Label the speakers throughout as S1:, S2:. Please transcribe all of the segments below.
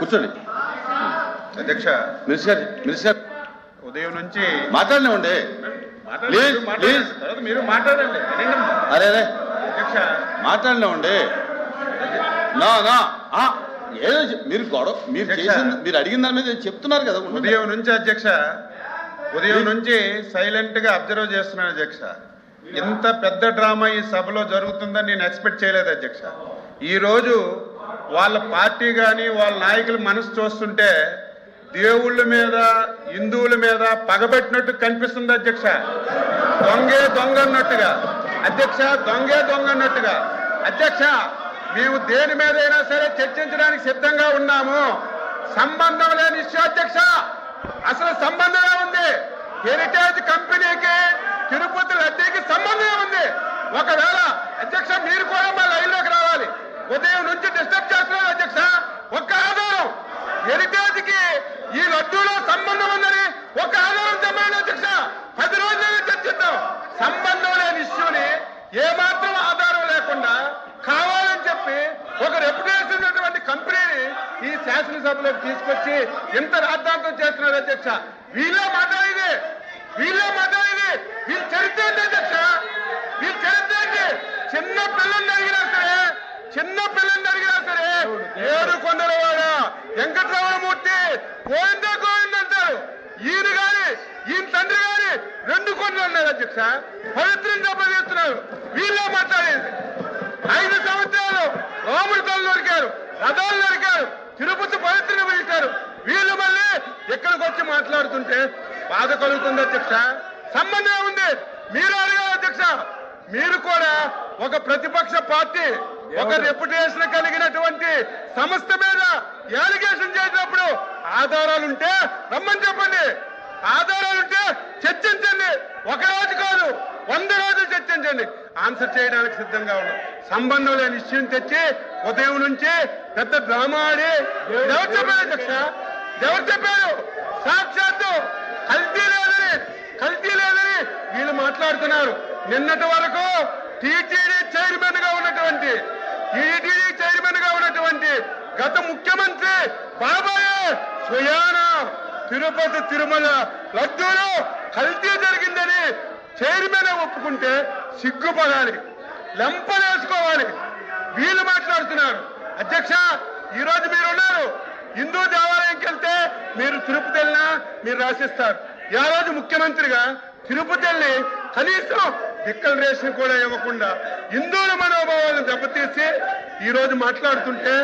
S1: కూర్చోండి
S2: అధ్యక్ష.
S1: మినిస్టర్
S2: ఉదయం నుంచి
S1: మాట్లాడినామండి.
S2: మీరు మాట్లాడండి.
S1: అరే అరే
S2: అధ్యక్ష
S1: మాట్లాడినామండి. నా నా ఏదో మీరు గొడవ మీరు చేసింది మీరు అడిగిన దాని మీద చెప్తున్నారు కదా.
S2: ఉదయం నుంచి అధ్యక్ష, ఉదయం నుంచి సైలెంట్ గా అబ్జర్వ్ చేస్తున్నాను అధ్యక్ష. ఇంత పెద్ద డ్రామా ఈ సభలో జరుగుతుందని నేను ఎక్స్పెక్ట్ చేయలేదు అధ్యక్ష. ఈరోజు వాళ్ళ పార్టీ కానీ వాళ్ళ నాయకుల మనసు చూస్తుంటే దేవుళ్ళ మీద హిందువుల మీద పగబెట్టినట్టు కనిపిస్తుంది అధ్యక్ష. దొంగే దొంగ అన్నట్టుగా అధ్యక్ష, దొంగే దొంగ అన్నట్టుగా అధ్యక్ష. మేము దేని మీదైనా సరే చర్చించడానికి సిద్ధంగా ఉన్నాము. సంబంధం లేని ఇష్యూ అధ్యక్ష. అసలు సంబంధమే ఉంది. హెరిటేజ్ కంపెనీకి తిరుపతి లడ్డీకి సంబంధమే ఉంది. ఒకవేళ అధ్యక్ష మీరు కూడా మా లైన్లోకి రావాలి. ఉదయం నుంచి డిస్టర్బ్ చేస్తున్నారు అధ్యక్ష. ఒక్క ఆధారం హెరిటేజ్ కి ఈ లడ్డూలో సంబంధం ఉందని ఒక ఆధారం చెప్పండి అధ్యక్ష. 10 రోజులు చర్చిద్దాం. సంబంధం లేని ఇష్యూని ఏమాత్రం ఆధారం లేకుండా కావాలని చెప్పి ఒక రెప్యుటేషన్ ఉన్నటువంటి కంపెనీని ఈ శాసనసభలోకి తీసుకొచ్చి ఎంత రాద్ధాంతం చేస్తున్నారు అధ్యక్ష. వీళ్ళే మాట్లాడేది వీళ్ళ చరిత్ర ఏంటి అధ్యక్ష? వీళ్ళ చరిత్ర ఏంటి? చిన్న పిల్లల్ని అడిగినా సరే ఏడు కొండలవాడ వెంకటరమణమూర్తి గోవింద అంటారు. ఈయన గాని ఈయన తండ్రి గాని 2 కొండలు ఉన్నారు అధ్యక్ష. పవిత్రం దెబ్బతీస్తున్నారు. వీళ్ళే మాట్లాడేది. 5 సంవత్సరాలు రాముడి తల్లి నరికారు, రథాలు నరికారు, తిరుపతి పవిత్రను పిలిచారు. వీళ్ళు మళ్ళీ ఎక్కడికి వచ్చి మాట్లాడుతుంటే బాధ కలుగుతుంది అధ్యక్ష. సంబంధం ఉంది. మీరు అడిగారు అధ్యక్ష. మీరు కూడా ఒక ప్రతిపక్ష పార్టీ ఒక రెప్యుటేషన్ కలిగినటువంటి సంస్థ మీద అలిగేషన్ చేసినప్పుడు ఆధారాలుంటే రమ్మని చెప్పండి. ఆధారాలుంటే చర్చించండి. 1 రోజు కాదు 100 రోజులు చర్చించండి. ఆన్సర్ చేయడానికి సిద్ధంగా ఉన్నాం. సంబంధం లేని ఇష్యూని తెచ్చి ఉదయం నుంచి పెద్ద డ్రామా ఆడి ఎవరు చెప్పారు అధ్యక్ష? ఎవరు చెప్పారు? సాక్షాత్తు కల్తీ లేదని వీళ్ళు మాట్లాడుతున్నారు. నిన్నటి వరకు టీటీడీ చైర్మన్ గా ఉన్నటువంటి గత ముఖ్యమంత్రి బాబాయ్ స్వయాన తిరుపతి తిరుమల లడ్డూలో కల్తీ జరిగిందని చైర్మన్ ఒప్పుకుంటే సిగ్గుపడాలి, లెంపలేసుకోవాలి. వీళ్ళు మాట్లాడుతున్నారు అధ్యక్ష. ఈ రోజు మీరున్నారు. హిందూ దేవాలయంకి వెళ్తే మీరు తిరుపతి వెళ్ళినా మీరు రాసిస్తారు. ఆ రోజు ముఖ్యమంత్రిగా తిరుపతి వెళ్ళి కనీసం డిక్లరేషన్ కూడా ఇవ్వకుండా హిందువుల మనోభావాలను దెబ్బతీసి ఈ రోజు మాట్లాడుతుంటే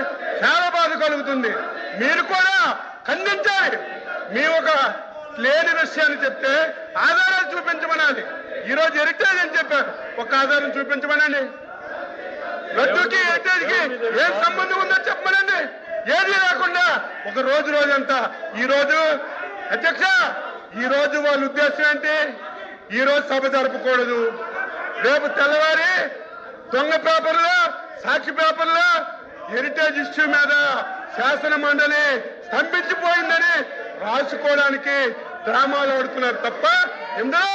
S2: చాలా బాధ కలుగుతుంది. మీరు కూడా ఖండించాలి. మీ ఒక లేని విషయాన్ని చెప్తే ఆధారాలు చూపించమనాలి. ఈ రోజు హెరిటేజ్ అని చెప్పారు, ఒక ఆధారం చూపించమనండి. లడ్డూకి హెరిటేజ్కి ఏం సంబంధం ఉందో చెప్పమనండి. ఏది లేకుండా ఒక రోజంతా ఈ రోజు అధ్యక్ష, ఈ రోజు వాళ్ళ ఉద్దేశం ఏంటి? ఈ రోజు సభ జరపకూడదు. రేపు తెల్లవారి దొంగ పేపర్లో, సాక్షి పేపర్లో హెరిటేజ్ ఇష్యూ మీద శాసన మండలి స్తంభించిపోయిందని రాసుకోవడానికి డ్రామాలు ఆడుతున్నారు తప్ప ఇందులో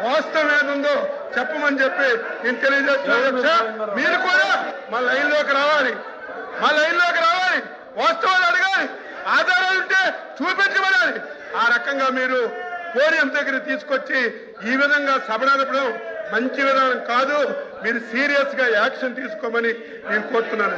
S2: వాస్తవం ఏదుందో చెప్పమని చెప్పి నేను తెలియజేస్తున్నాను. మీరు కూడా మా లైన్లోకి రావాలి. వాస్తవాలు అడగాలి. ఆధారాలు ఉంటే చూపించబడాలి. ఆ రకంగా మీరు పోడియం దగ్గర తీసుకొచ్చి ఈ విధంగా సభ నడపడం మంచి విధానం కాదు. మీరు సీరియస్ గా యాక్షన్ తీసుకోమని నేను కోరుతున్నాను.